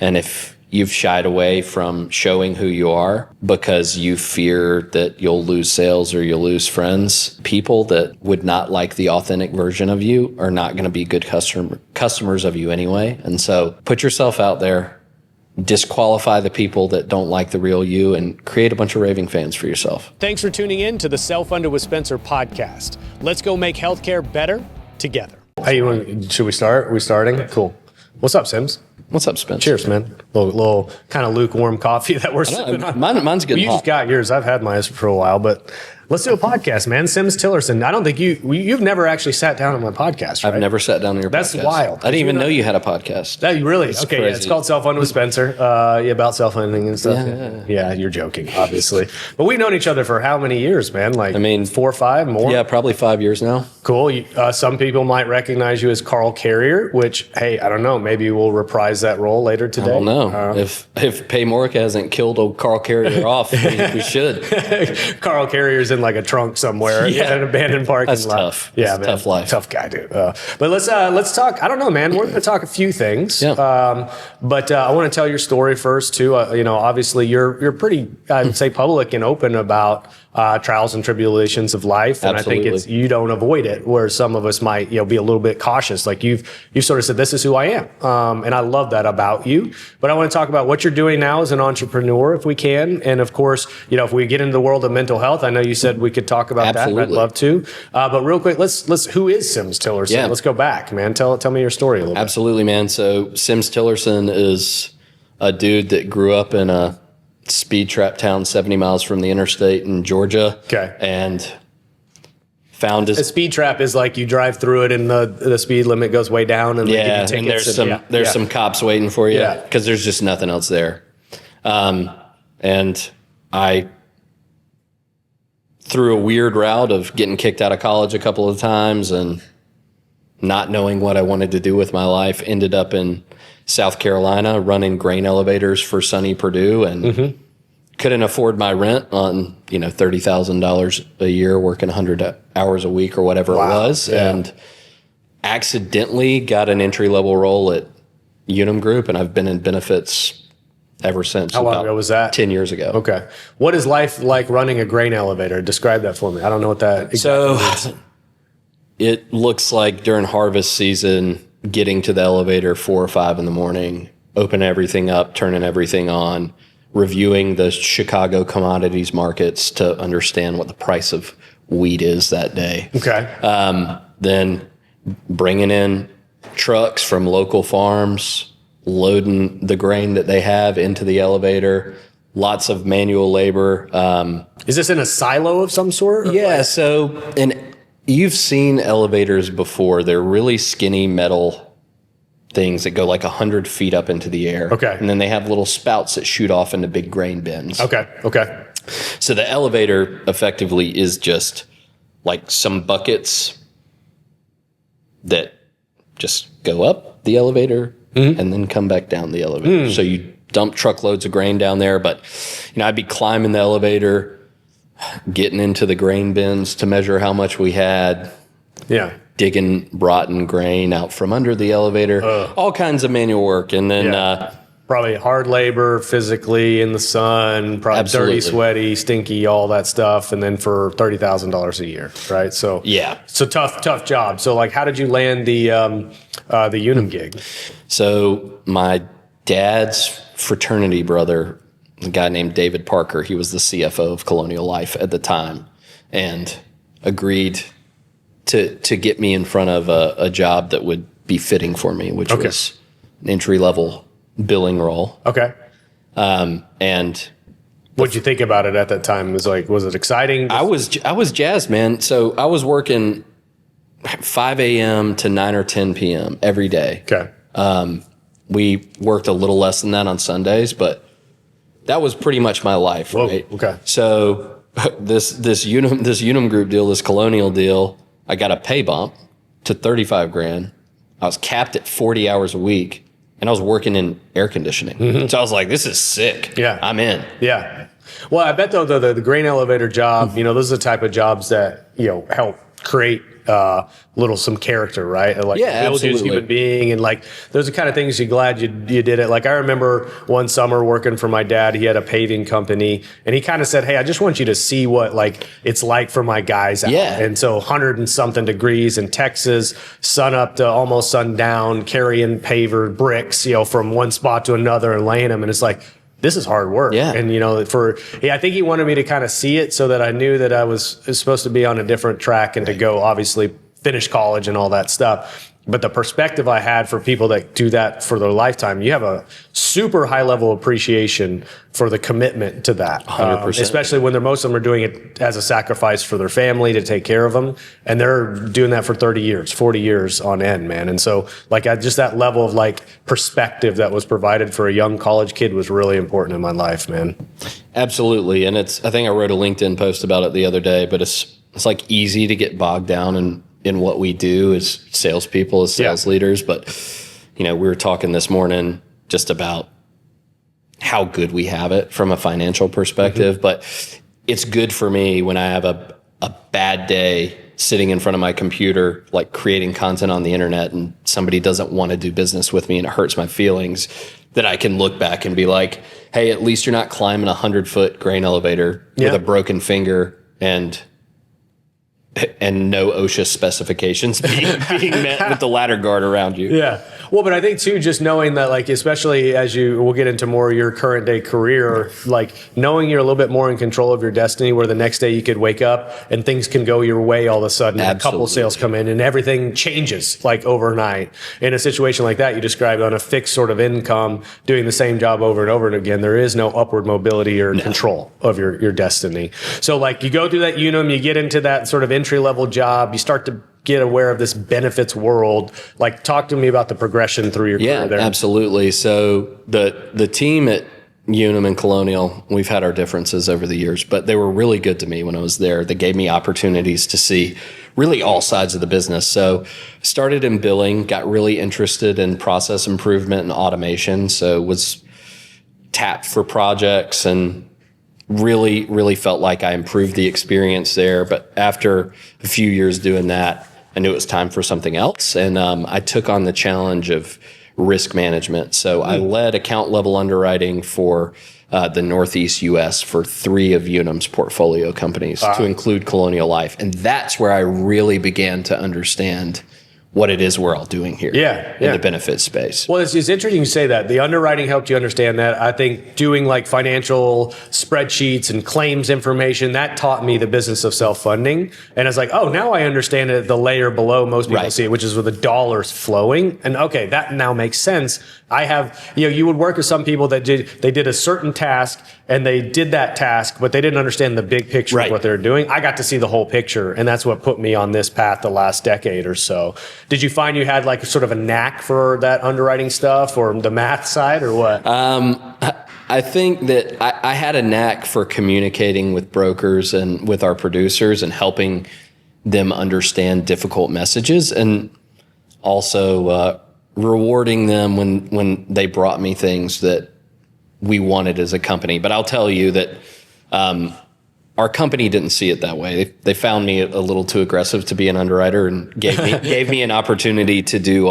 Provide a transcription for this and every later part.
And if you've shied away from showing who you are because you fear that you'll lose sales or you'll lose friends, people that would not like the authentic version of you are not going to be good customers of you anyway. And so put yourself out there, disqualify the people that don't like the real you, and create a bunch of raving fans for yourself. Thanks for tuning in to the Self-Funded with Spencer podcast. Let's go make healthcare better together. Hey, should we start? Are we starting? Cool. What's up, Sims? What's up, Spence? Cheers, man. Little kind of lukewarm coffee that we're sipping on. Mine's good. You just got yours. I've had mine for a while, but let's do a podcast, man. Sims Tillirson. I don't think you've never actually sat down on my podcast, right? I've never sat down on your podcast. That's wild. I didn't even know you had a podcast. That really? Okay, yeah, it's called Self-Funded with Spencer. About self-funding and stuff. Yeah, you're joking, obviously. But we've known each other for how many years, man? Like, 4 or 5 more? Yeah, probably 5 years now. Cool. Some people might recognize you as Carl Carrier, which, hey, I don't know. Maybe we'll reprise that role later today. I don't know. If Paymorica hasn't killed old Carl Carrier off, we should. Carl Carrier's in like a trunk somewhere in an abandoned parking lot. That's tough. Yeah, That's man. Tough life. Tough guy, dude. But let's talk. I don't know, man. We're going to talk a few things. Yeah. But I want to tell your story first too. Obviously you're pretty, I would say, public and open about trials and tribulations of life, and Absolutely. I think you don't avoid it, where some of us might be a little bit cautious. Like you've sort of said, this is who I am, and I love that about you. But I want to talk about what you're doing now as an entrepreneur, if we can, and of course, if we get into the world of mental health, I know you said we could talk about Absolutely. that. I'd love to. But real quick, let's who is Sims Tillirson? Yeah. Let's go back, man. Tell me your story a little bit. Absolutely, man. So Sims Tillirson is a dude that grew up in a speed trap town 70 miles from the interstate in Georgia. Okay. And found his... A speed trap is like you drive through it and the speed limit goes way down and Yeah, and there's some cops waiting for you because there's just nothing else there. And I, through a weird route of getting kicked out of college a couple of times and not knowing what I wanted to do with my life, ended up in South Carolina running grain elevators for Sunny Purdue, and couldn't afford my rent on $30,000 a year, working 100 hours a week or whatever it was, and accidentally got an entry-level role at Unum Group, and I've been in benefits ever since. How long ago was that? 10 years ago. Okay. What is life like running a grain elevator? Describe that for me. I don't know what that exactly means. It looks like during harvest season, getting to the elevator 4 or 5 in the morning, open everything up, turning everything on, reviewing the Chicago commodities markets to understand what the price of wheat is that day. Okay. Then bringing in trucks from local farms, loading the grain that they have into the elevator, lots of manual labor. Is this in a silo of some sort? Yeah. So, and you've seen elevators before. They're really skinny metal things that go like 100 feet up into the air. Okay. And then they have little spouts that shoot off into big grain bins. Okay. So the elevator effectively is just like some buckets that just go up the elevator and then come back down the elevator. So you dump truckloads of grain down there, but I'd be climbing the elevator, getting into the grain bins to measure how much we had. Yeah. Digging rotten grain out from under the elevator, all kinds of manual work. And then probably hard labor, physically in the sun, probably Absolutely. dirty, sweaty, stinky, all that stuff. And then for $30,000 a year, right? So yeah, it's a tough job. So like, how did you land the Unum gig? So my dad's fraternity brother, a guy named David Parker, he was the CFO of Colonial Life at the time, and agreed to get me in front of a job that would be fitting for me, which was an entry-level billing role. Okay. And what'd you think about it at that time? Was it exciting? I was jazzed, man. So I was working 5 a.m. to 9 or 10 p.m. every day. Okay. We worked a little less than that on Sundays, but that was pretty much my life, right? Okay. So this Unum Group deal, this Colonial deal, I got a pay bump to $35,000. I was capped at 40 hours a week, and I was working in air conditioning. So I was like, this is sick. Yeah. I'm in. Yeah. Well, I bet though the grain elevator job, those are the type of jobs that help create some character, right? Like Yeah, build you as a absolutely. human being, and like those are the kind of things you're glad you did it. Like I remember one summer working for my dad. He had a paving company, and he kind of said, "Hey, I just want you to see what like it's like for my guys out." Yeah. And so 100 and something degrees in Texas, sun up to almost sundown, carrying paver bricks, from one spot to another and laying them, and it's like, this is hard work. Yeah. And, I think he wanted me to kind of see it so that I knew that I was supposed to be on a different track and to go obviously finish college and all that stuff. But the perspective I had for people that do that for their lifetime, you have a super high level appreciation for the commitment to that. 100%. Especially when most of them are doing it as a sacrifice for their family to take care of them. And they're doing that for 30 years, 40 years on end, man. And so just that level of like perspective that was provided for a young college kid was really important in my life, man. Absolutely. And I think I wrote a LinkedIn post about it the other day, but it's like easy to get bogged down in what we do as salespeople, as sales leaders. But, we were talking this morning just about how good we have it from a financial perspective. But it's good for me when I have a bad day sitting in front of my computer, like creating content on the internet, and somebody doesn't want to do business with me and it hurts my feelings, that I can look back and be like, hey, at least you're not climbing a 100-foot grain elevator with a broken finger and no OSHA specifications being met with the ladder guard around you. Yeah. Well, but I think too, just knowing that, like, especially as we'll get into more of your current day career, like knowing you're a little bit more in control of your destiny, where the next day you could wake up and things can go your way all of a sudden. And a couple of sales come in and everything changes like overnight. In a situation like that, you described on a fixed sort of income, doing the same job over and over and again, there is no upward mobility or control of your destiny. So like you go through that unum, you get into that sort of entry level job, you start to get aware of this benefits world. Like, talk to me about the progression through your career there. Yeah, absolutely. So the team at Unum and Colonial, we've had our differences over the years, but they were really good to me when I was there. They gave me opportunities to see really all sides of the business. So started in billing, got really interested in process improvement and automation. So was tapped for projects and really felt like I improved the experience there. But after a few years doing that, I knew it was time for something else. And I took on the challenge of risk management. So I led account level underwriting for the Northeast U.S. for 3 of Unum's portfolio companies, to include Colonial Life. And that's where I really began to understand what it is we're all doing here in the benefits space. Well, it's interesting you say that. The underwriting helped you understand that. I think doing like financial spreadsheets and claims information, that taught me the business of self-funding. And it's like, oh, now I understand it, the layer below most people see it, which is with the dollars flowing. And okay, that now makes sense. I have, you would work with some people that did a certain task and they did that task, but they didn't understand the big picture of what they're doing. I got to see the whole picture, and that's what put me on this path the last decade or so. Did you find you had like sort of a knack for that underwriting stuff or the math side or what? I think that I had a knack for communicating with brokers and with our producers and helping them understand difficult messages, and also rewarding them when they brought me things that we wanted as a company. But I'll tell you that our company didn't see it that way. They found me a little too aggressive to be an underwriter and gave me an opportunity to do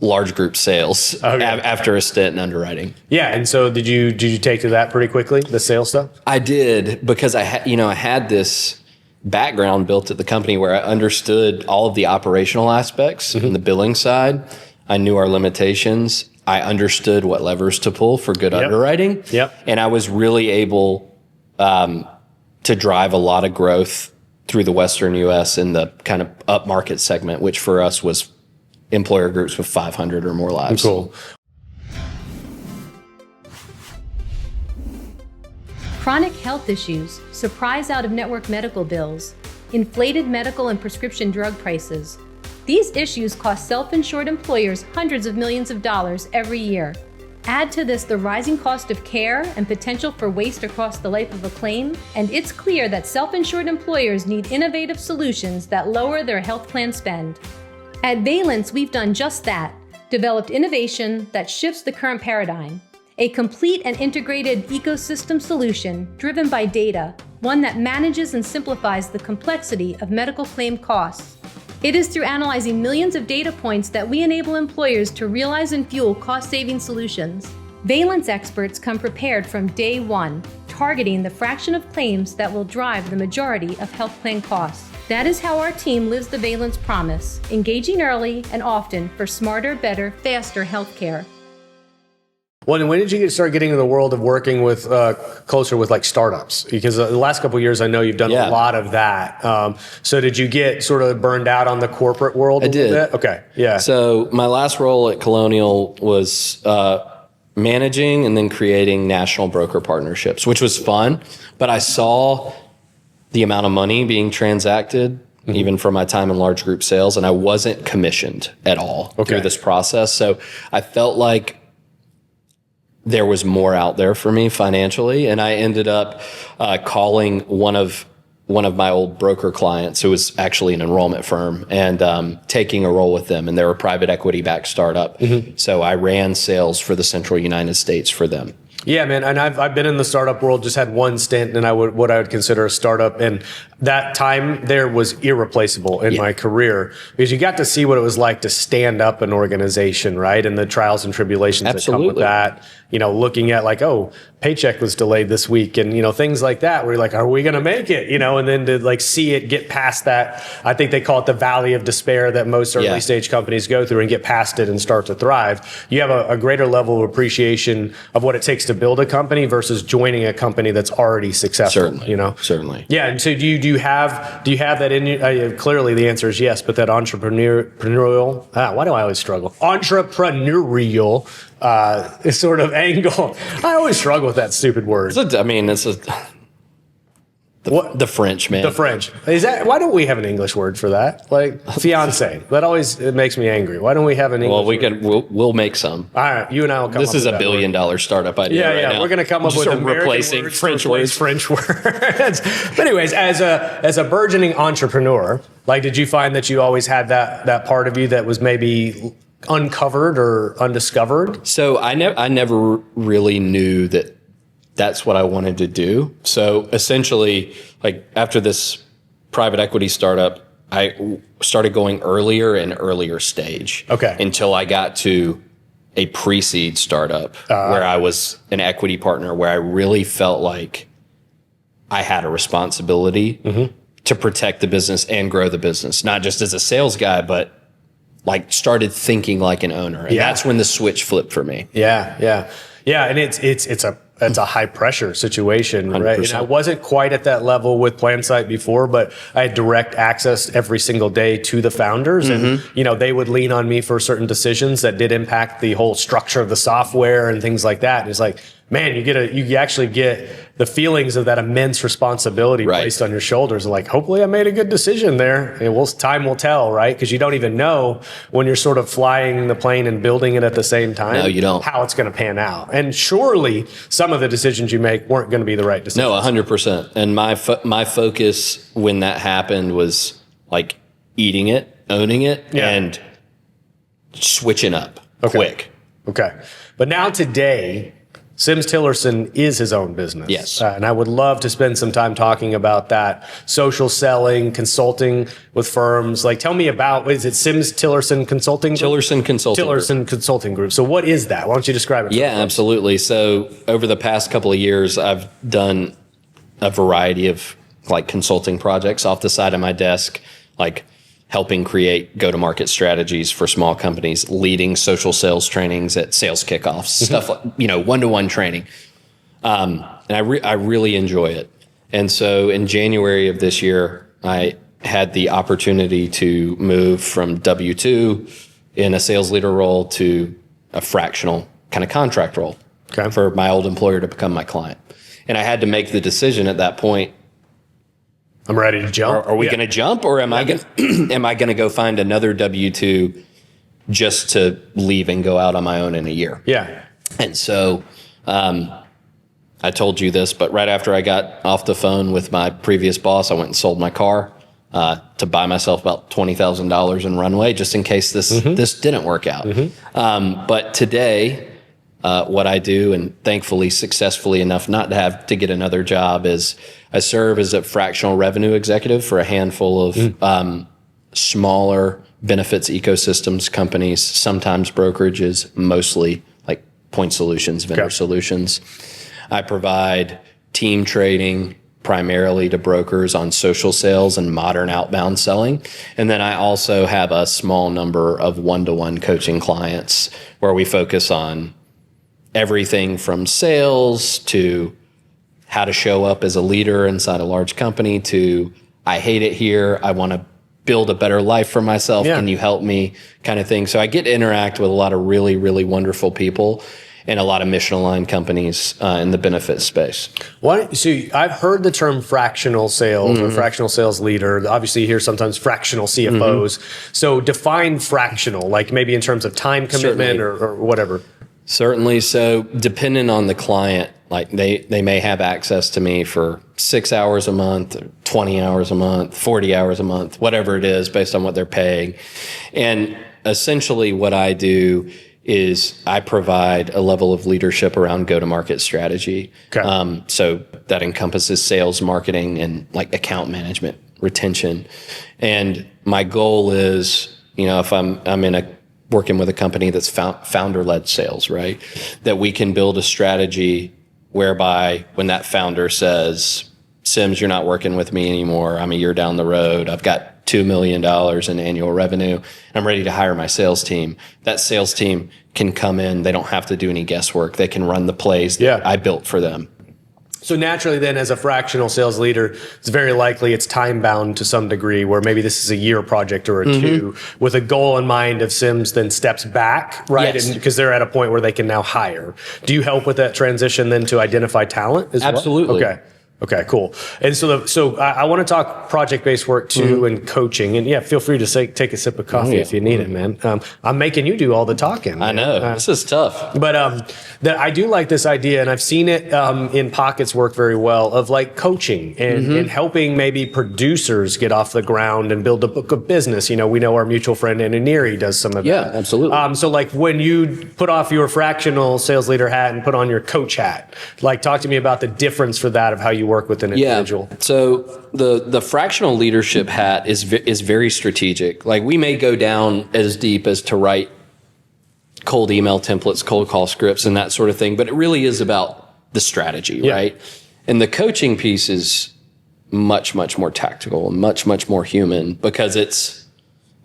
large group sales after a stint in underwriting. Yeah, and so did you take to that pretty quickly, the sales stuff? I did, because I had this background built at the company where I understood all of the operational aspects and the billing side. I knew our limitations. I understood what levers to pull for good underwriting. And I was really able to drive a lot of growth through the Western U.S. in the kind of upmarket segment, which for us was employer groups with 500 or more lives. Cool. Chronic health issues, surprise out-of-network medical bills, inflated medical and prescription drug prices. These issues cost self-insured employers hundreds of millions of dollars every year. Add to this the rising cost of care and potential for waste across the life of a claim, and it's clear that self-insured employers need innovative solutions that lower their health plan spend. At Valence, we've done just that, developed innovation that shifts the current paradigm. A complete and integrated ecosystem solution driven by data, one that manages and simplifies the complexity of medical claim costs. It is through analyzing millions of data points that we enable employers to realize and fuel cost-saving solutions. Valence experts come prepared from day one, targeting the fraction of claims that will drive the majority of health plan costs. That is how our team lives the Valence promise, engaging early and often for smarter, better, faster healthcare. When did you start getting into the world of working with closer with like startups? Because the last couple of years, I know you've done a lot of that. So did you get sort of burned out on the corporate world a little bit? Okay, yeah. So my last role at Colonial was managing and then creating national broker partnerships, which was fun. But I saw the amount of money being transacted, even from my time in large group sales, and I wasn't commissioned at all through this process. So I felt like there was more out there for me financially, and I ended up calling one of my old broker clients, who was actually an enrollment firm, and taking a role with them. And they're a private equity backed startup. So I ran sales for the central United States for them. Yeah, man, and I've been in the startup world, just had one stint, and what I would consider a startup, and that time there was irreplaceable in my career, because you got to see what it was like to stand up an organization, right, and the trials and tribulations that come with that. You know, looking at like, oh, paycheck was delayed this week, and things like that, where you're like, are we going to make it? And then to like see it get past that, I think they call it the valley of despair that most early stage companies go through, and get past it and start to thrive. You have a greater level of appreciation of what it takes to build a company versus joining a company that's already successful. Certainly. Yeah. And so do you have that in you? Clearly the answer is yes, but that entrepreneurial, why do I always struggle? Entrepreneurial sort of angle. I always struggle with that stupid word. The French, man. The French. Is that, why don't we have an English word for that? Like fiance. That always, it makes me angry. Why don't we have an English word? We'll make some. All right, you and I will come up with that. This is a $1 billion startup idea right now. We're going to come up with replacing words French words. French words. But anyways, as a burgeoning entrepreneur, like, did you find that you always had that part of you that was maybe uncovered or undiscovered? So I never really knew that that's what I wanted to do. So essentially, like after this private equity startup, I started going earlier and earlier stage. Until I got to a pre-seed startup where I was an equity partner, where I really felt like I had a responsibility to protect the business and grow the business, not just as a sales guy, but like started thinking like an owner. And that's when the switch flipped for me. Yeah. And it's a high pressure situation, 100%. Right? And I wasn't quite at that level with PlanSight before, but I had direct access every single day to the founders, and they would lean on me for certain decisions that did impact the whole structure of the software and things like that. And it's like, man, you actually get the feelings of that immense responsibility placed on your shoulders. And like, hopefully I made a good decision there. And time will tell, right? Because you don't even know when you're sort of flying the plane and building it at the same time. No, you don't. How it's going to pan out. And surely some of the decisions you make weren't going to be the right decisions. No, 100%. And my focus when that happened was like eating it, owning it, and switching up quick. Okay. But now today, Sims Tillirson is his own business. Yes. And I would love to spend some time talking about that. Social selling, with firms. Like, tell me about, is it Sims Tillirson Consulting Group? Tillirson Consulting Tillirson Consulting Group. So what is that? Why don't you describe it? Yeah, absolutely. So over the past couple of years, I've done a variety of like consulting projects off the side of my desk, like helping create go-to-market strategies for small companies, leading social sales trainings at sales kickoffs, stuff like, one-to-one training. And I really enjoy it. And so in January of this year, I had the opportunity to move from W-2 in a sales leader role to a fractional kind of contract role for my old employer to become my client. And I had to make the decision at that point, I'm ready to jump. Are we going to jump, or am I going to go find another W-2 just to leave and go out on my own in a year? Yeah. And so I told you this, but right after I got off the phone with my previous boss, I went and sold my car to buy myself about $20,000 in runway, just in case this didn't work out. But today, what I do, and thankfully successfully enough not to have to get another job, is I serve as a fractional revenue executive for a handful of smaller benefits ecosystems companies, sometimes brokerages, mostly like point solutions, vendor solutions. I provide team trading primarily to brokers on social sales and modern outbound selling. And then I also have a small number of one-to-one coaching clients where we focus on everything from sales to how to show up as a leader inside a large company to I hate it here, I want to build a better life for myself, can you help me, kind of thing. So I get to interact with a lot of really, really wonderful people and a lot of mission-aligned companies in the benefit space. So I've heard the term fractional sales or fractional sales leader. Obviously, you hear sometimes fractional CFOs. So define fractional, like maybe in terms of time commitment or whatever. Certainly. So depending on the client, like they may have access to me for 6 hours a month, 20 hours a month, 40 hours a month, whatever it is based on what they're paying. And essentially what I do is I provide a level of leadership around go-to-market strategy. So that encompasses sales, marketing, and like account management, retention. And my goal is, if I'm working with a company that's founder-led sales, right? That we can build a strategy whereby when that founder says, Sims, you're not working with me anymore. I'm a year down the road. I've got $2 million in annual revenue. I'm ready to hire my sales team. That sales team can come in. They don't have to do any guesswork. They can run the plays that I built for them. So naturally then, as a fractional sales leader, it's very likely it's time bound to some degree, where maybe this is a year project or a two with a goal in mind of Sims then steps back, right? Yes. And because they're at a point where they can now hire. Do you help with that transition then to identify talent as Absolutely. well? Okay, cool. And so I want to talk project-based work too and coaching. And feel free to take a sip of coffee if you need it, man. I'm making you do all the talking. I know. This is tough. But I do like this idea, and I've seen it in pockets work very well, of like coaching and helping maybe producers get off the ground and build a book of business. We know our mutual friend Ananiri does some of that. Yeah, absolutely. So like when you put off your fractional sales leader hat and put on your coach hat, like talk to me about the difference for that of how you work with an individual. So the fractional leadership hat is very strategic. Like we may go down as deep as to write cold email templates, cold call scripts, and that sort of thing, but it really is about the strategy, right? And the coaching piece is much, much more tactical and much, much more human because it's,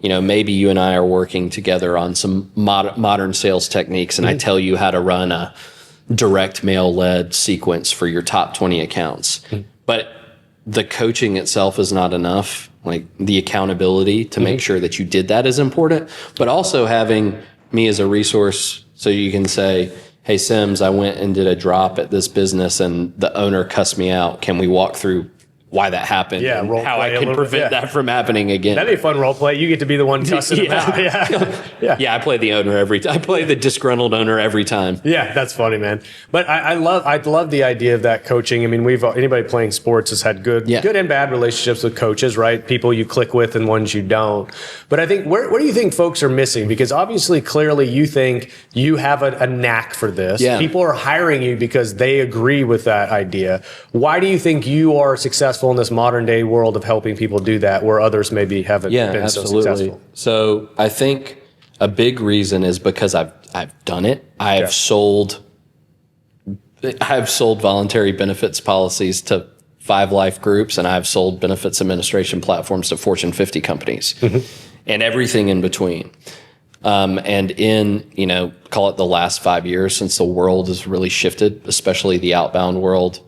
maybe you and I are working together on some modern sales techniques and I tell you how to run a direct mail led sequence for your top 20 accounts. But the coaching itself is not enough. Like the accountability to make sure that you did that is important, but also having me as a resource so you can say, hey, Sims, I went and did a drop at this business and the owner cussed me out. Can we walk through why that happened and how I can prevent that from happening again? That'd be a fun role play. You get to be the one cussing him out. I play the owner every time. I play the disgruntled owner every time. Yeah, that's funny, man. But I love the idea of that coaching. I mean, anybody playing sports has had good and bad relationships with coaches, right? People you click with and ones you don't. But I think where do you think folks are missing? Because obviously, clearly, you think you have a knack for this. Yeah. People are hiring you because they agree with that idea. Why do you think you are successful in this modern day world of helping people do that where others maybe haven't been so successful? So I think a big reason is because I've done it. I've sold voluntary benefits policies to 5 life groups, and I've sold benefits administration platforms to Fortune 50 companies and everything in between. And in, call it the last 5 years since the world has really shifted, especially the outbound world,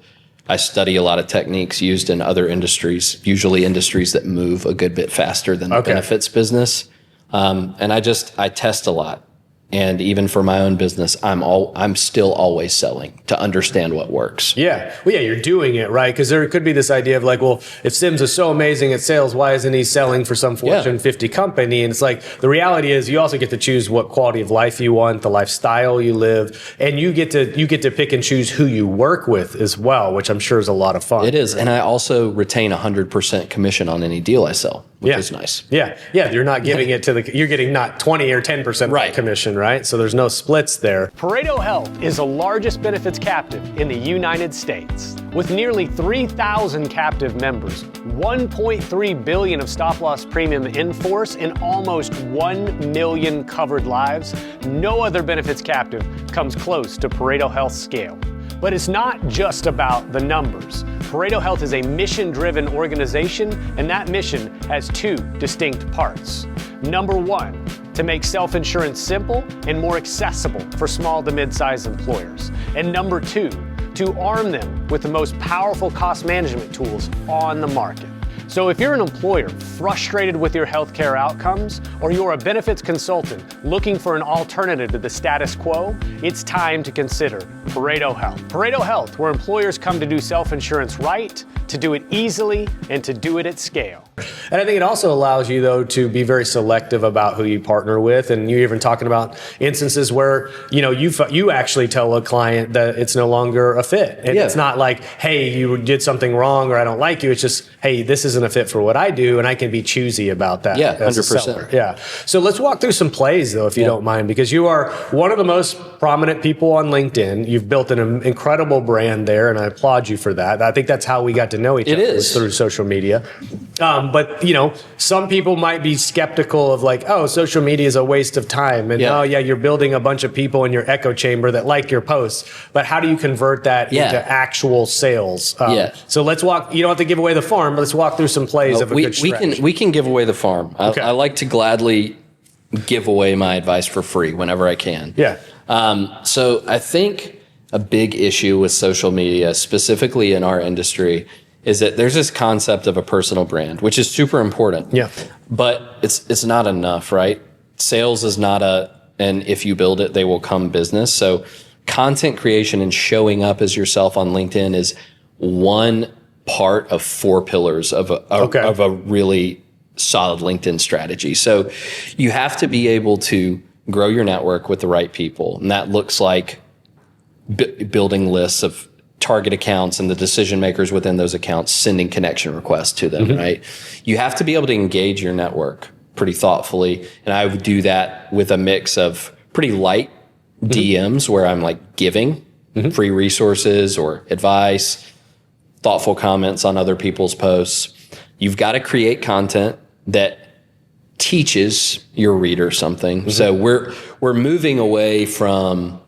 I study a lot of techniques used in other industries, usually industries that move a good bit faster than the benefits business. And I test a lot. And even for my own business, I'm still always selling to understand what works. Yeah. Well, you're doing it, right? Because there could be this idea of like, well, if Sims is so amazing at sales, why isn't he selling for some Fortune 50 company? And it's like, the reality is you also get to choose what quality of life you want, the lifestyle you live, and you get to pick and choose who you work with as well, which I'm sure is a lot of fun. It is. And I also retain 100% commission on any deal I sell, which is nice. Yeah. You're not giving it to you're getting not 20 or 10% commission, right? right? So there's no splits there. Pareto Health is the largest benefits captive in the United States. With nearly 3,000 captive members, 1.3 billion of stop-loss premium in force, and almost 1 million covered lives, no other benefits captive comes close to Pareto Health's scale. But it's not just about the numbers. Pareto Health is a mission-driven organization, and that mission has two distinct parts. Number one, to make self-insurance simple and more accessible for small to mid-sized employers. And number two, to arm them with the most powerful cost management tools on the market. So if you're an employer frustrated with your healthcare outcomes, or you're a benefits consultant looking for an alternative to the status quo, it's time to consider Pareto Health. Pareto Health, where employers come to do self-insurance right, to do it easily, and to do it at scale. And I think it also allows you, though, to be very selective about who you partner with. And you're even talking about instances where, you actually tell a client that it's no longer a fit. And it's not like, hey, you did something wrong or I don't like you. It's just, hey, this isn't a fit for what I do. And I can be choosy about that. Yeah, as 100%. a seller. Yeah. So let's walk through some plays, though, if you don't mind, because you are one of the most prominent people on LinkedIn. You've built an incredible brand there, and I applaud you for that. I think that's how we got to know each other, was through social media. But, some people might be skeptical of like, oh, social media is a waste of time. And you're building a bunch of people in your echo chamber that like your posts. But how do you convert that into actual sales? So let's walk, you don't have to give away the farm, but let's walk through some plays of a good strategy. We can give away the farm. I like to gladly give away my advice for free whenever I can. Yeah. So I think a big issue with social media, specifically in our industry, is that there's this concept of a personal brand, which is super important. Yeah. But it's not enough, right? Sales is not and if you build it, they will come business. So content creation and showing up as yourself on LinkedIn is one part of 4 pillars of a really solid LinkedIn strategy. So you have to be able to grow your network with the right people. And that looks like building lists of target accounts and the decision makers within those accounts, sending connection requests to them, right? You have to be able to engage your network pretty thoughtfully. And I would do that with a mix of pretty light DMs where I'm like giving free resources or advice, thoughtful comments on other people's posts. You've got to create content that teaches your reader something. So we're moving away from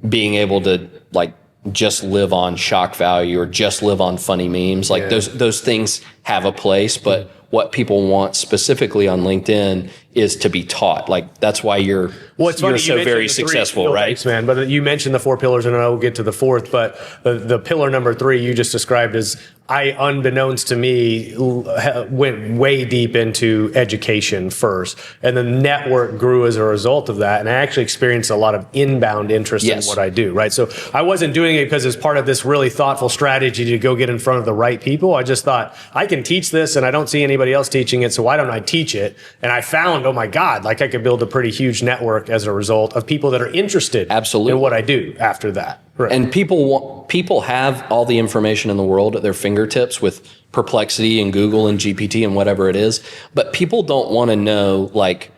being able to like just live on shock value or just live on funny memes. Like those things have a place, but what people want specifically on LinkedIn is to be taught. Like that's why you're so very successful, right? Thanks, man. But you mentioned the 4 pillars, and I will get to the 4th. But the pillar number 3 you just described as unbeknownst to me, went way deep into education first, and the network grew as a result of that. And I actually experienced a lot of inbound interest in what I do. Right, so I wasn't doing it because it's part of this really thoughtful strategy to go get in front of the right people. I just thought I can teach this, and I don't see anybody else teaching it, so why don't I teach it? And I found, oh my God, like I could build a pretty huge network as a result of people that are interested in what I do after that. Right. And people have all the information in the world at their fingertips with Perplexity and Google and GPT and whatever it is. But people don't want to know, like,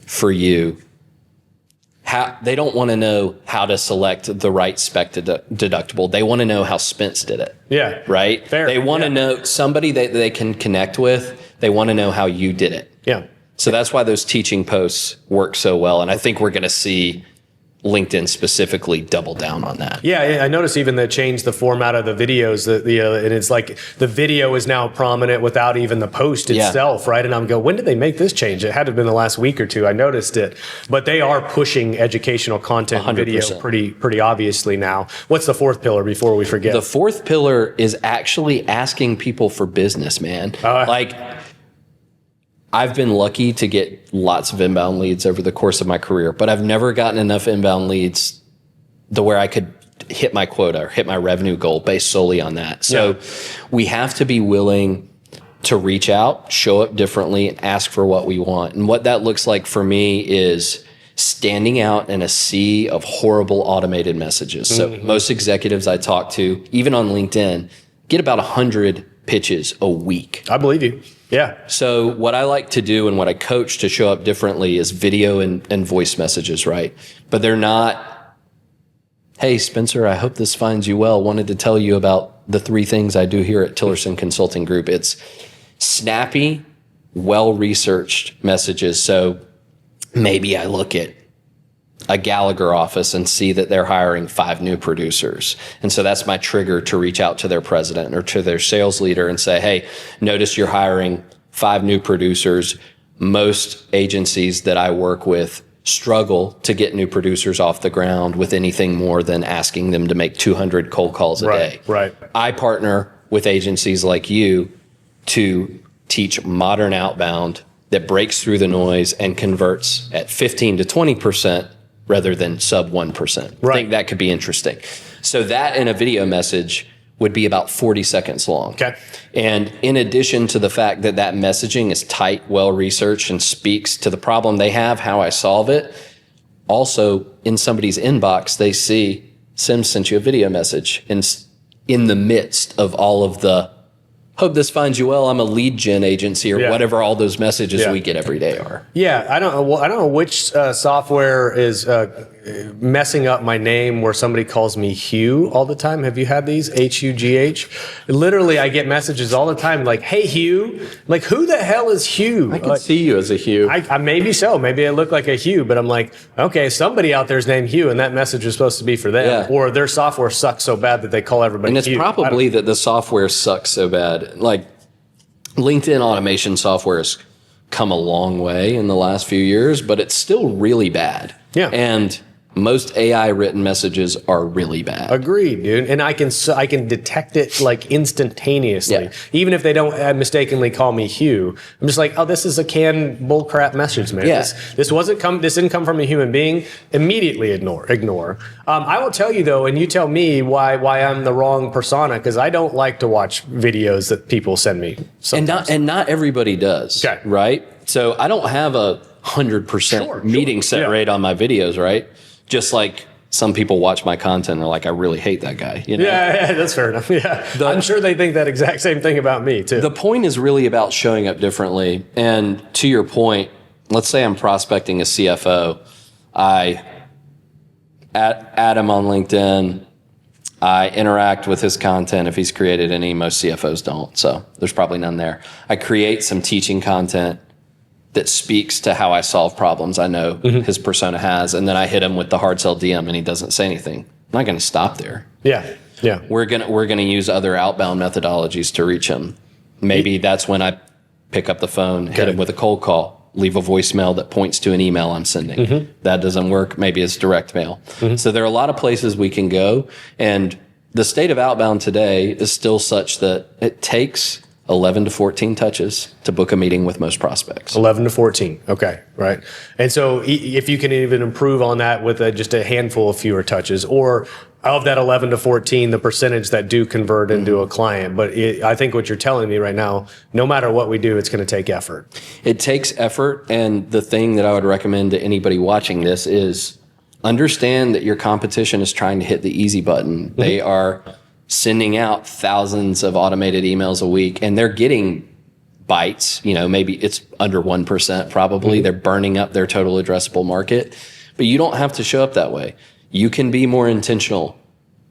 for you, they don't want to know how to select the right spec deductible. They want to know how Spence did it. Yeah. Right? Fair. They want to know somebody that they can connect with. They want to know how you did it. Yeah. So that's why those teaching posts work so well. And I think we're going to see LinkedIn specifically double down on that. Yeah, I noticed even they changed the format of the videos. And it's like the video is now prominent without even the post itself, right? And I'm going, when did they make this change? It had to have been the last week or two. I noticed it. But they are pushing educational content and video pretty obviously now. What's the 4th pillar before we forget? The 4th pillar is actually asking people for business, man. I've been lucky to get lots of inbound leads over the course of my career, but I've never gotten enough inbound leads to where I could hit my quota or hit my revenue goal based solely on that. So we have to be willing to reach out, show up differently, and ask for what we want. And what that looks like for me is standing out in a sea of horrible automated messages. So most executives I talk to, even on LinkedIn, get about 100 pitches a week. I believe you. Yeah. So what I like to do and what I coach to show up differently is video and voice messages, right? But they're not, hey, Spencer, I hope this finds you well. Wanted to tell you about the 3 things I do here at Tillirson Consulting Group. It's snappy, well-researched messages. So maybe I look at a Gallagher office and see that they're hiring 5 new producers. And so that's my trigger to reach out to their president or to their sales leader and say, hey, notice you're hiring 5 new producers. Most agencies that I work with struggle to get new producers off the ground with anything more than asking them to make 200 cold calls a day. Right. I partner with agencies like you to teach modern outbound that breaks through the noise and converts at 15 to 20% rather than sub 1%. I think that could be interesting. So that in a video message would be about 40 seconds long. Okay. And in addition to the fact that that messaging is tight, well-researched, and speaks to the problem they have, how I solve it, also in somebody's inbox, they see Sims sent you a video message. And in the midst of all of the, hope this finds you well, I'm a lead gen agency or whatever all those messages we get every day are. Yeah, I don't know which software is messing up my name where somebody calls me Hugh all the time. Have you had these? H-U-G-H? Literally, I get messages all the time like, hey, Hugh. I'm like, who the hell is Hugh? I can see you as a Hugh. I maybe so. Maybe I look like a Hugh, but I'm like, okay, somebody out there is named Hugh, and that message is supposed to be for them. Yeah. Or their software sucks so bad that they call everybody Hugh. And it's probably that the software sucks so bad. Like LinkedIn automation software has come a long way in the last few years, but it's still really bad. Yeah. And most AI written messages are really bad. Agreed, dude. And I can detect it like instantaneously. Yeah. Even if they don't mistakenly call me Hugh. I'm just like, oh, this is a canned bullcrap message, man. Yeah. This didn't come from a human being. Immediately ignore. I will tell you though, and you tell me why I'm the wrong persona, because I don't like to watch videos that people send me sometimes. And not everybody does. Okay. Right? So I don't have a 100% meeting set rate on my videos, right? Just like some people watch my content and they're like, I really hate that guy. You know? Yeah, that's fair enough. Yeah, I'm sure they think that exact same thing about me too. The point is really about showing up differently. And to your point, let's say I'm prospecting a CFO. I add him on LinkedIn. I interact with his content if he's created any. Most CFOs don't, so there's probably none there. I create some teaching content that speaks to how I solve problems I know his persona has, and then I hit him with the hard sell DM and he doesn't say anything. I'm not going to stop there. Yeah. We're gonna use other outbound methodologies to reach him. Maybe that's when I pick up the phone, hit him with a cold call, leave a voicemail that points to an email I'm sending. That doesn't work. Maybe it's direct mail. So there are a lot of places we can go, and the state of outbound today is still such that it takes 11 to 14 touches to book a meeting with most prospects. 11 to 14. Okay. Right. And so if you can even improve on that with just a handful of fewer touches, or of that 11 to 14, the percentage that do convert into a client. But I think what you're telling me right now, no matter what we do, it's going to take effort. It takes effort. And the thing that I would recommend to anybody watching this is understand that your competition is trying to hit the easy button. They are sending out thousands of automated emails a week, and they're getting bites. Maybe it's under 1% probably. They're burning up their total addressable market, but you don't have to show up that way. You can be more intentional.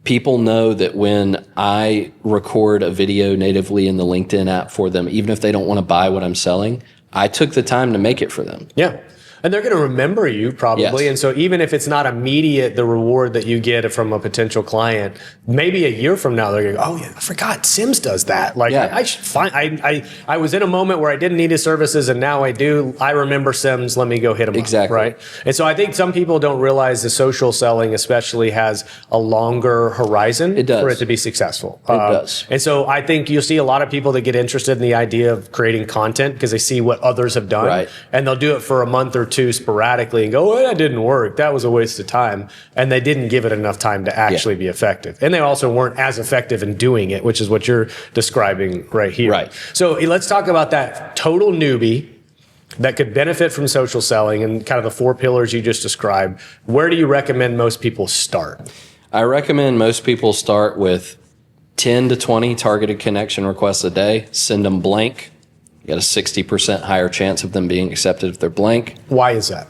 People know that when I record a video natively in the LinkedIn app for them, even if they don't want to buy what I'm selling, I took the time to make it for them. Yeah. And they're going to remember you probably. Yes. And so even if it's not immediate, the reward that you get from a potential client, maybe a year from now, they're going to go, oh, yeah, I forgot Sims does that. Like, I should find, I was in a moment where I didn't need his services and now I do. I remember Sims. Let me go hit him exactly. up. Right. And so I think some people don't realize the social selling especially has a longer horizon for it to be successful. It does. And so I think you'll see a lot of people that get interested in the idea of creating content because they see what others have done. Right. And they'll do it for a month or two sporadically and go, that didn't work. That was a waste of time. And they didn't give it enough time to actually be effective. And they also weren't as effective in doing it, which is what you're describing right here. Right. So let's talk about that total newbie that could benefit from social selling and kind of the 4 pillars you just described. Where do you recommend most people start? I recommend most people start with 10 to 20 targeted connection requests a day, send them blank. You got a 60% higher chance of them being accepted if they're blank. Why is that?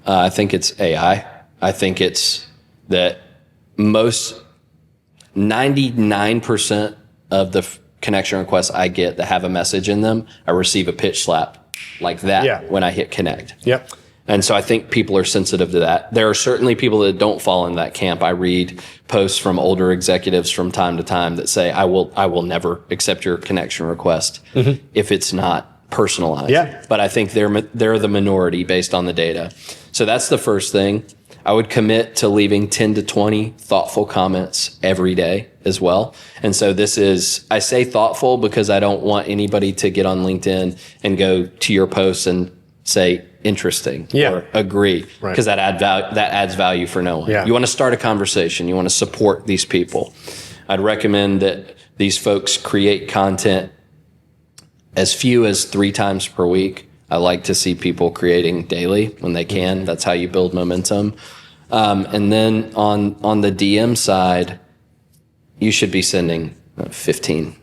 I think it's AI. I think it's that most 99% of the connection requests I get that have a message in them, I receive a pitch slap like that when I hit connect. Yep. And so I think people are sensitive to that. There are certainly people that don't fall in that camp. I read posts from older executives from time to time that say, I will never accept your connection request if it's not personalized. Yeah. But I think they're the minority based on the data. So that's the first thing. I would commit to leaving 10 to 20 thoughtful comments every day as well. And so I say thoughtful because I don't want anybody to get on LinkedIn and go to your posts and say interesting or agree, because that adds value for no one. You want to start a conversation. You want to support these people. I'd recommend that these folks create content as few as 3 times per week. I like to see people creating daily when they can. That's how you build momentum. And then on the DM side, you should be sending 15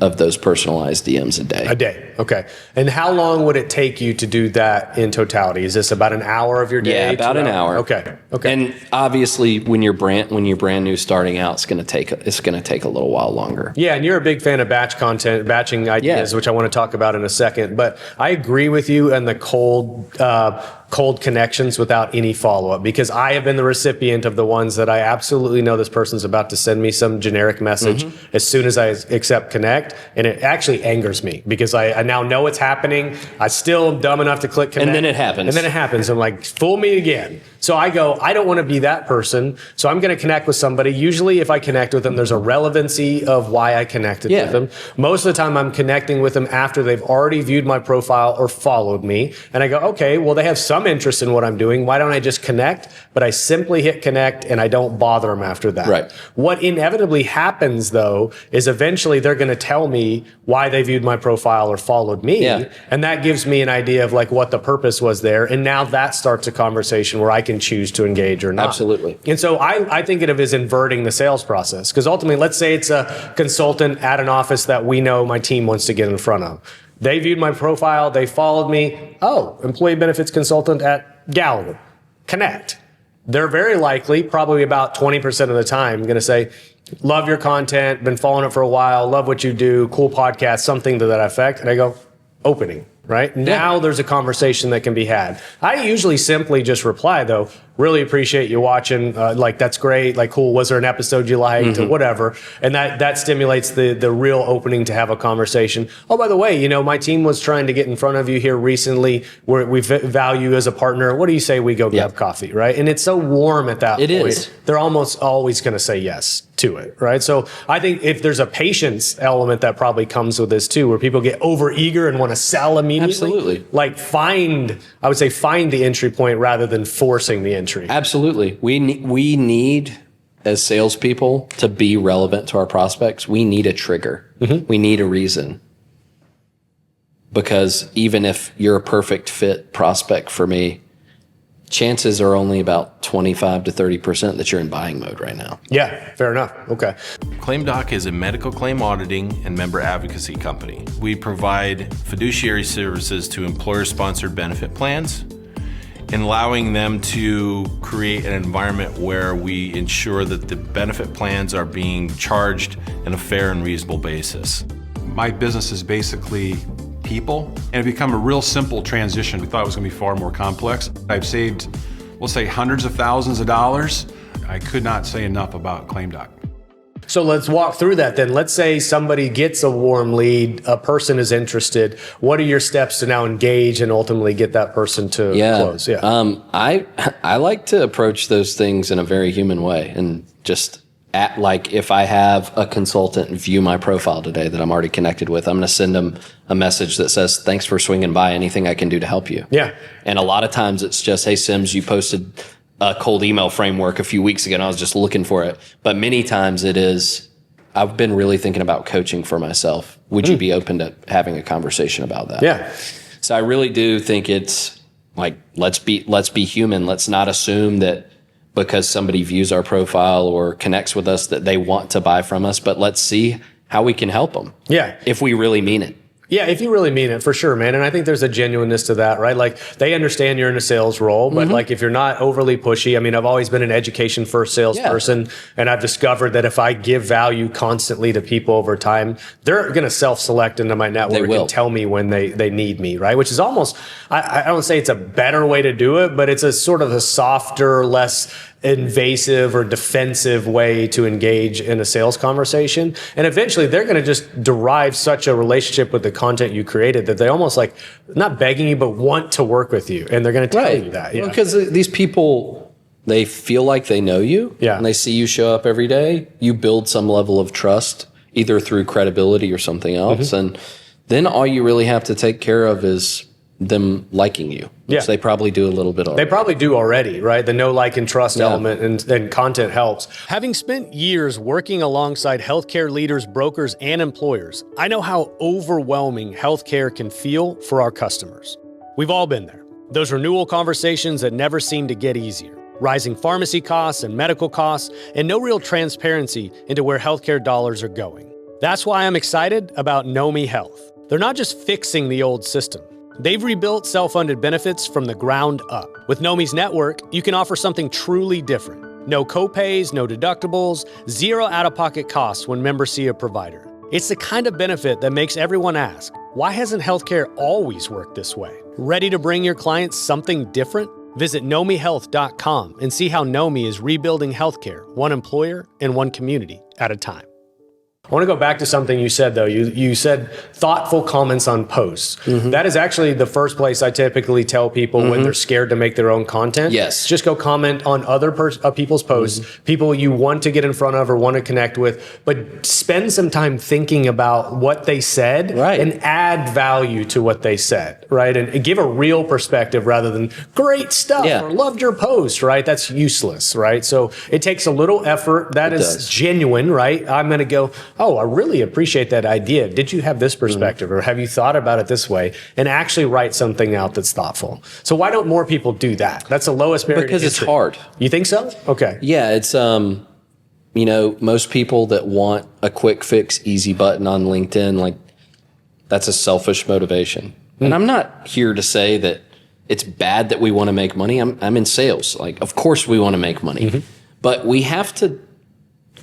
of those personalized DMs a day. A day. Okay. And how long would it take you to do that in totality? Is this about an hour of your day? Yeah, about an hour. Okay. And obviously when you're brand new starting out, it's going to take a little while longer. Yeah, and you're a big fan of batching ideas, which I want to talk about in a second. But I agree with you on the cold connections without any follow-up, because I have been the recipient of the ones that I absolutely know this person's about to send me some generic message as soon as I accept connect, and it actually angers me because I now know it's happening. I still am dumb enough to click connect. And then it happens. I'm like, fool me again. So I go, I don't want to be that person. So I'm going to connect with somebody. Usually if I connect with them, there's a relevancy of why I connected with them. Most of the time I'm connecting with them after they've already viewed my profile or followed me. And I go, okay, well, they have some interest in what I'm doing. Why don't I just connect? But I simply hit connect and I don't bother them after that. Right. What inevitably happens though, is eventually they're going to tell me why they viewed my profile or followed me. And that gives me an idea of like what the purpose was there. And now that starts a conversation where I can choose to engage or not. Absolutely. And so I think of it as inverting the sales process, because ultimately, let's say it's a consultant at an office that we know my team wants to get in front of. They viewed my profile, they followed me. Oh, employee benefits consultant at Gallagher. Connect. They're very likely, probably about 20% of the time, going to say, love your content, been following it for a while, love what you do, cool podcast, something to that effect. And I go, opening. Right? Now there's a conversation that can be had. I usually simply just reply though, really appreciate you watching. Like, that's great. Like, cool. Was there an episode you liked or whatever? And that stimulates the real opening to have a conversation. Oh, by the way, my team was trying to get in front of you here recently where we value you as a partner. What do you say we go grab coffee? Right? And it's so warm at that point. It is. They're almost always going to say yes to it. Right? So I think if there's a patience element that probably comes with this too, where people get over eager and want to sell immediately. Absolutely. Like find the entry point rather than forcing the entry. Absolutely. We need as salespeople to be relevant to our prospects. We need a trigger. We need a reason. Because even if you're a perfect fit prospect for me, chances are only about 25 to 30% that you're in buying mode right now. Yeah, fair enough. Okay. ClaimDoc is a medical claim auditing and member advocacy company. We provide fiduciary services to employer-sponsored benefit plans and allowing them to create an environment where we ensure that the benefit plans are being charged in a fair and reasonable basis. My business is basically people, and it become a real simple transition. We thought it was going to be far more complex. I've saved, we'll say, hundreds of thousands of dollars. I could not say enough about ClaimDoc. So let's walk through that then. Let's say somebody gets a warm lead, a person is interested. What are your steps to now engage and ultimately get that person to close? I like to approach those things in a very human way, and just if I have a consultant view my profile today that I'm already connected with, I'm going to send them a message that says, thanks for swinging by. Anything I can do to help you? Yeah. And a lot of times it's just, hey, Sims, you posted a cold email framework a few weeks ago and I was just looking for it. But many times it is, I've been really thinking about coaching for myself. Would you be open to having a conversation about that? Yeah. So I really do think it's like, let's be human. Let's not assume that because somebody views our profile or connects with us that they want to buy from us, but let's see how we can help them. Yeah. If we really mean it. Yeah, if you really mean it, for sure, man. And I think there's a genuineness to that, right? Like, they understand you're in a sales role, but like, if you're not overly pushy, I mean, I've always been an education first salesperson, and I've discovered that if I give value constantly to people over time, they're going to self-select into my network and tell me when they need me, right? Which is almost, I don't say it's a better way to do it, but it's a sort of a softer, less invasive or defensive way to engage in a sales conversation. And eventually they're going to just derive such a relationship with the content you created that they almost like not begging you, but want to work with you. And they're going to tell you that. Well, because these people, they feel like they know you. Yeah. And they see you show up every day. You build some level of trust, either through credibility or something else. And then all you really have to take care of is them liking you. Which they probably do a little bit already. They probably do already, right? The know, like, and trust element and content helps. Having spent years working alongside healthcare leaders, brokers, and employers, I know how overwhelming healthcare can feel for our customers. We've all been there. Those renewal conversations that never seem to get easier. Rising pharmacy costs and medical costs, and no real transparency into where healthcare dollars are going. That's why I'm excited about Know Me Health. They're not just fixing the old system. They've rebuilt self-funded benefits from the ground up. With Know Me's network, you can offer something truly different. No copays, no deductibles, zero out-of-pocket costs when members see a provider. It's the kind of benefit that makes everyone ask, why hasn't healthcare always worked this way? Ready to bring your clients something different? Visit knowmehealth.com and see how Know Me is rebuilding healthcare, one employer and one community at a time. I want to go back to something you said, though. You said thoughtful comments on posts. That is actually the first place I typically tell people when they're scared to make their own content. Yes. Just go comment on other people's posts, people you want to get in front of or want to connect with, but spend some time thinking about what they said and add value to what they said, right? And give a real perspective rather than great stuff or loved your post, right? That's useless, right? So it takes a little effort. That is genuine, right? I'm going to go, oh, I really appreciate that idea. Did you have this perspective or have you thought about it this way? And actually write something out that's thoughtful. So why don't more people do that? That's the lowest barrier. Because it's hard. You think so? Okay. Yeah, it's, you know, most people that want a quick fix, easy button on LinkedIn, like that's a selfish motivation. And I'm not here to say that it's bad that we want to make money. I'm in sales. Like, of course we want to make money, but we have to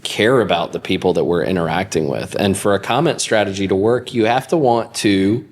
care about the people that we're interacting with. And for a comment strategy to work, you have to want to,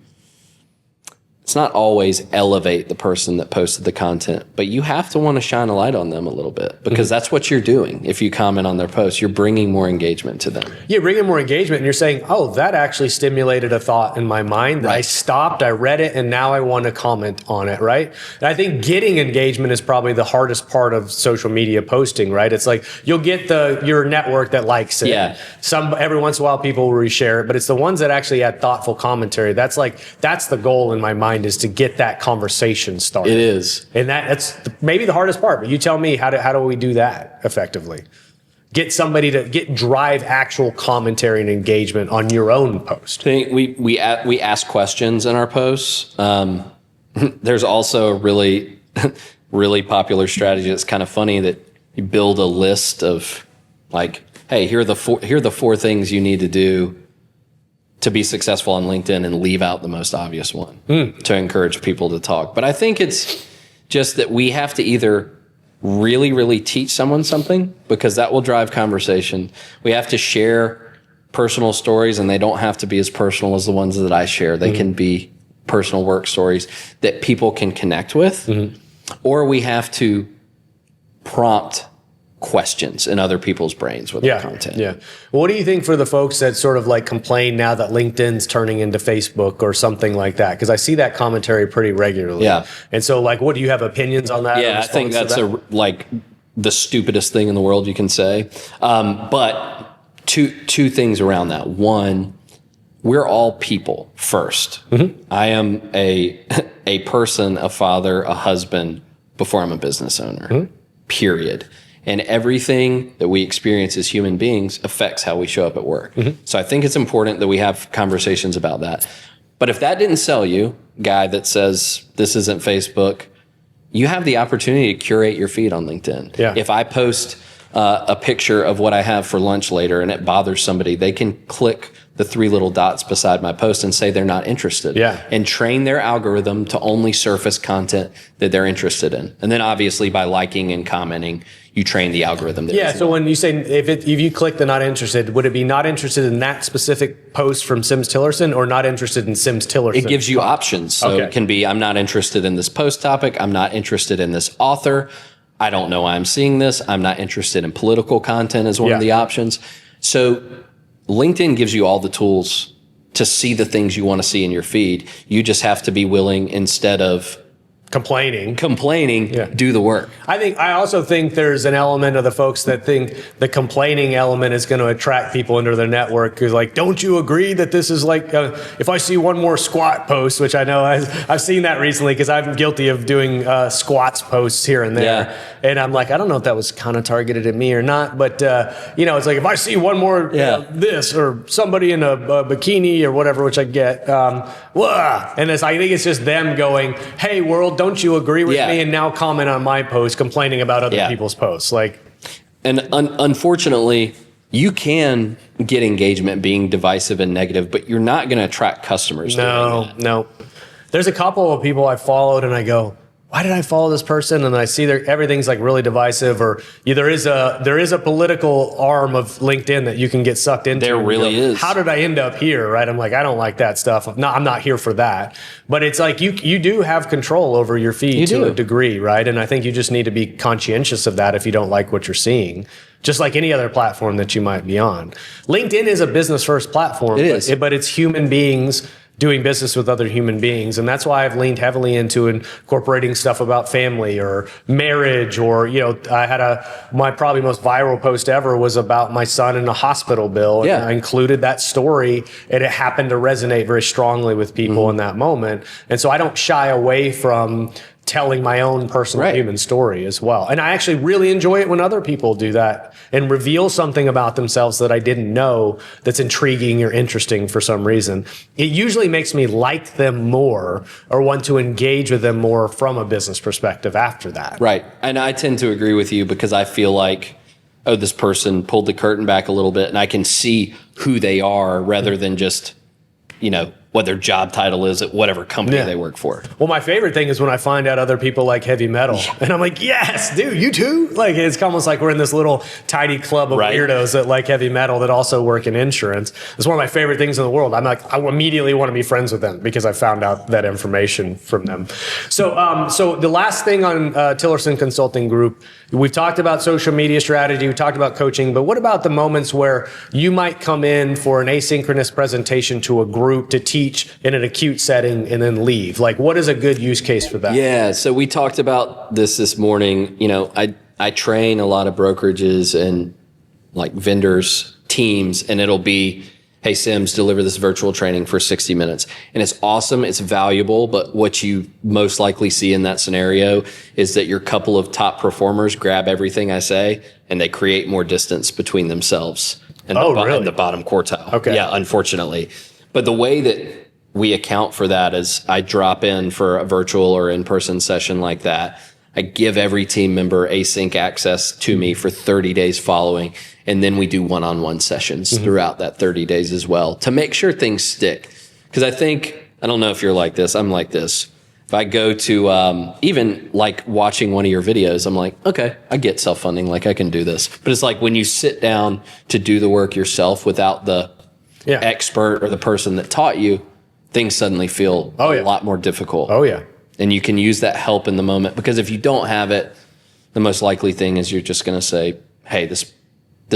it's not always elevate the person that posted the content, but you have to want to shine a light on them a little bit because that's what you're doing. If you comment on their post, you're bringing more engagement to them. You're bringing more engagement and you're saying, oh, that actually stimulated a thought in my mind that I stopped, I read it, and now I want to comment on it, right? And I think getting engagement is probably the hardest part of social media posting, right? It's like you'll get your network that likes it. Yeah. Every once in a while people will reshare it, but it's the ones that actually add thoughtful commentary. That's the goal in my mind, is to get that conversation started. It is. And that's maybe the hardest part, but you tell me, how do we do that effectively? Get somebody to drive actual commentary and engagement on your own post. We ask questions in our posts. There's also a really, really popular strategy that's kind of funny that you build a list of like, hey, here are the four things you need to do to be successful on LinkedIn, and leave out the most obvious one to encourage people to talk. But I think it's just that we have to either really, really teach someone something, because that will drive conversation. We have to share personal stories, and they don't have to be as personal as the ones that I share. They can be personal work stories that people can connect with. Or we have to prompt questions in other people's brains with their content. Yeah. Well, what do you think for the folks that sort of like complain now that LinkedIn's turning into Facebook or something like that? Because I see that commentary pretty regularly. Yeah. And so, like, what do you have opinions on that? Yeah, I think that's like the stupidest thing in the world you can say. But two things around that. One, we're all people first. I am a person, a father, a husband before I'm a business owner. Period. And everything that we experience as human beings affects how we show up at work. So I think it's important that we have conversations about that. But if that didn't sell you, guy that says this isn't Facebook, you have the opportunity to curate your feed on LinkedIn. Yeah. If I post a picture of what I have for lunch later and it bothers somebody, they can click the 3 little dots beside my post and say they're not interested. Yeah. And train their algorithm to only surface content that they're interested in. And then obviously by liking and commenting, you train the algorithm. Yeah. So when you say if you click the not interested, would it be not interested in that specific post from Sims Tillirson or not interested in Sims Tillirson? It gives you options. So it can be, I'm not interested in this post topic. I'm not interested in this author. I don't know why I'm seeing this. I'm not interested in political content as one of the options. So LinkedIn gives you all the tools to see the things you want to see in your feed. You just have to be willing, instead of complaining, do the work. I also think there's an element of the folks that think the complaining element is going to attract people into their network. Because like, don't you agree that this is like, if I see one more squat post, which I know I've seen that recently because I'm guilty of doing squats posts here and there. Yeah. And I'm like, I don't know if that was kind of targeted at me or not, but it's like if I see one more this or somebody in a bikini or whatever, which I get, and I think it's just them going, hey world, don't you agree with me? And now comment on my post complaining about other people's posts. Like, and unfortunately, you can get engagement being divisive and negative, but you're not going to attract customers. No. There's a couple of people I followed and I go, why did I follow this person? And I see everything's like really divisive, or there is a political arm of LinkedIn that you can get sucked into. There really is. How did I end up here? Right? I'm like, I don't like that stuff. I'm not here for that. But it's like you do have control over your feed to a degree, right? And I think you just need to be conscientious of that if you don't like what you're seeing. Just like any other platform that you might be on. LinkedIn is a business first platform. It is. But it's human beings doing business with other human beings. And that's why I've leaned heavily into incorporating stuff about family or marriage, or, I had my probably most viral post ever was about my son in a hospital bill. Yeah. And I included that story, and it happened to resonate very strongly with people in that moment. And so I don't shy away from telling my own personal human story as well. And I actually really enjoy it when other people do that and reveal something about themselves that I didn't know that's intriguing or interesting for some reason. It usually makes me like them more or want to engage with them more from a business perspective after that. Right. And I tend to agree with you because I feel like, oh, this person pulled the curtain back a little bit and I can see who they are rather than just, what their job title is at whatever company they work for. Well, my favorite thing is when I find out other people like heavy metal. And I'm like, yes, dude, you too? Like, it's almost like we're in this little tidy club of weirdos that like heavy metal that also work in insurance. It's one of my favorite things in the world. I'm like, I immediately want to be friends with them because I found out that information from them. So the last thing on Tillirson Consulting Group, we've talked about social media strategy, we talked about coaching, but what about the moments where you might come in for an asynchronous presentation to a group to teach in an acute setting and then leave? Like, what is a good use case for that? Yeah, so we talked about this morning. I train a lot of brokerages and like vendors, teams, and it'll be, hey, Sims, deliver this virtual training for 60 minutes. And it's awesome, it's valuable, but what you most likely see in that scenario is that your couple of top performers grab everything I say and they create more distance between themselves and the bottom quartile. Okay. Yeah, unfortunately. But the way that we account for that is I drop in for a virtual or in-person session like that. I give every team member async access to me for 30 days following. And then we do one-on-one sessions throughout that 30 days as well to make sure things stick. Because I don't know if you're like this, I'm like this. If I go to even like watching one of your videos, I'm like, okay, I get self-funding, like I can do this. But it's like when you sit down to do the work yourself without the expert or the person that taught you, things suddenly feel a lot more difficult. Oh, yeah. And you can use that help in the moment, because if you don't have it, the most likely thing is you're just going to say, hey, this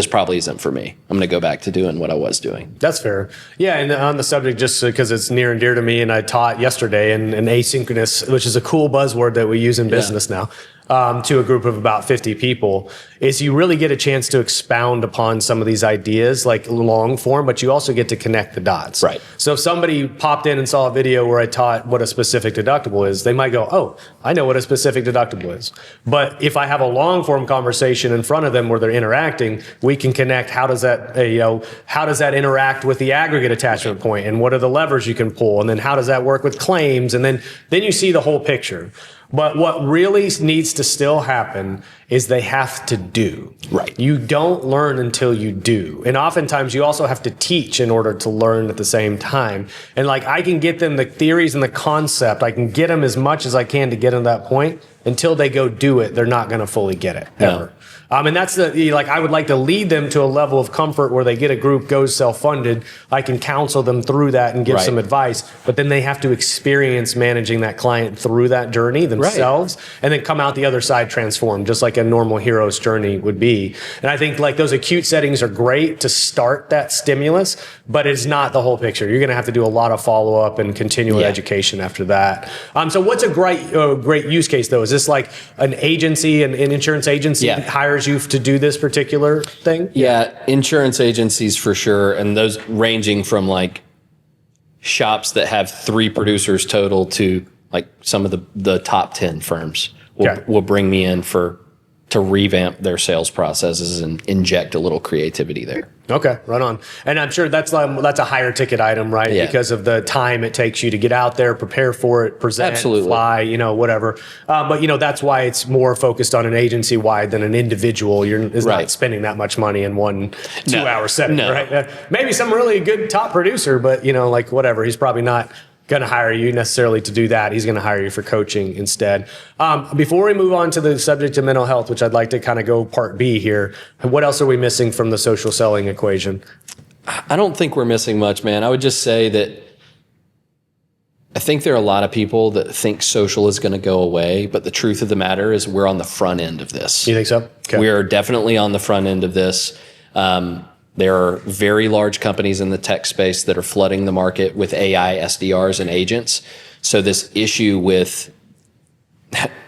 probably isn't for me. I'm going to go back to doing what I was doing. That's fair. Yeah, and on the subject, just because it's near and dear to me, and I taught yesterday in asynchronous, which is a cool buzzword that we use in business now, to a group of about 50 people, is you really get a chance to expound upon some of these ideas, like long form, but you also get to connect the dots. Right. So if somebody popped in and saw a video where I taught what a specific deductible is, they might go, oh, I know what a specific deductible is. But if I have a long form conversation in front of them where they're interacting, we can connect how does that interact with the aggregate attachment point, and what are the levers you can pull, and then how does that work with claims, and then you see the whole picture. But what really needs to still happen is they have to do. Right. You don't learn until you do. And oftentimes you also have to teach in order to learn at the same time. And like I can get them the theories and the concept. I can get them as much as I can to get them to that point. Until they go do it, they're not going to fully get it ever. And that's I would like to lead them to a level of comfort where they get a group, goes self-funded. I can counsel them through that and give some advice, but then they have to experience managing that client through that journey themselves and then come out the other side transformed, just like a normal hero's journey would be. And I think like those acute settings are great to start that stimulus, but it's not the whole picture. You're going to have to do a lot of follow-up and continual education after that. So what's a great use case though? Is this like an agency, an insurance agency hires you to do this particular thing? Yeah, insurance agencies for sure. And those ranging from like shops that have 3 producers total to like some of the top 10 firms will bring me in to revamp their sales processes and inject a little creativity there. Okay, right on. And I'm sure that's a higher ticket item, right? Yeah. Because of the time it takes you to get out there, prepare for it, present, fly, whatever. But that's why it's more focused on an agency wide than an individual. It's not spending that much money in one 2-hour setting, right? Maybe some really good top producer, but whatever. He's probably not going to hire you necessarily to do that. He's going to hire you for coaching instead. Before we move on to the subject of mental health, which I'd like to kind of go part B here, what else are we missing from the social selling equation? I don't think we're missing much, man. I would just say that I think there are a lot of people that think social is going to go away, but the truth of the matter is we're on the front end of this. You think so? Okay. We are definitely on the front end of this. There are very large companies in the tech space that are flooding the market with AI SDRs and agents. So this issue with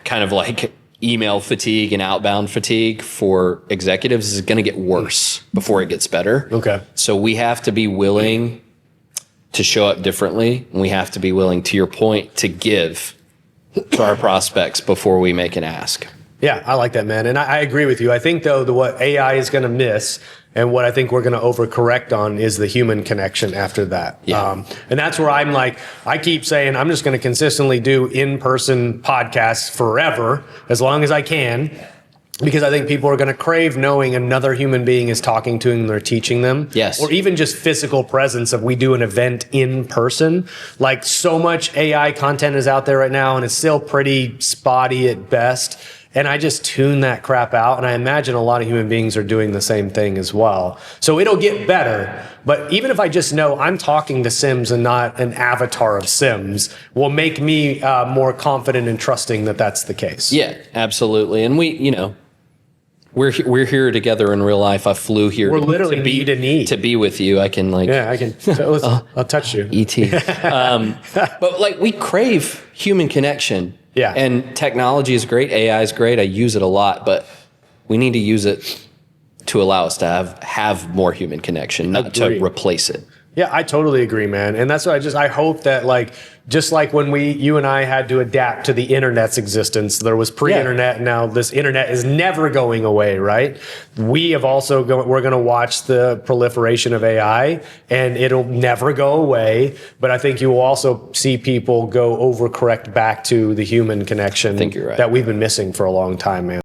kind of like email fatigue and outbound fatigue for executives is going to get worse before it gets better. Okay. So we have to be willing to show up differently. And we have to be willing, to your point, to give to our prospects before we make an ask. Yeah, I like that, man. And I agree with you. I think, though, what AI is going to miss and what I think we're going to overcorrect on is the human connection after that. Yeah. And that's where I'm like, I keep saying I'm just going to consistently do in-person podcasts forever, as long as I can, because I think people are going to crave knowing another human being is talking to them, they're teaching them. Yes. Or even just physical presence of we do an event in person. Like so much AI content is out there right now, and it's still pretty spotty at best. And I just tune that crap out. And I imagine a lot of human beings are doing the same thing as well. So it'll get better. But even if I just know I'm talking to Sims and not an avatar of Sims, will make me more confident and trusting that that's the case. Yeah, absolutely. And we're here together in real life. I flew here. We're literally knee to knee to be with you. I can I can. I'll touch you. E.T. But we crave human connection. Yeah. And technology is great. AI is great. I use it a lot, but we need to use it to allow us to have more human connection, not to replace it. Yeah, I totally agree, man. And that's why I hope that just like when you and I had to adapt to the internet's existence, there was pre-internet, and now this internet is never going away, right? We have also we're going to watch the proliferation of AI, and it'll never go away. But I think you will also see people go overcorrect back to the human connection I think you're right. that we've been missing for a long time, man.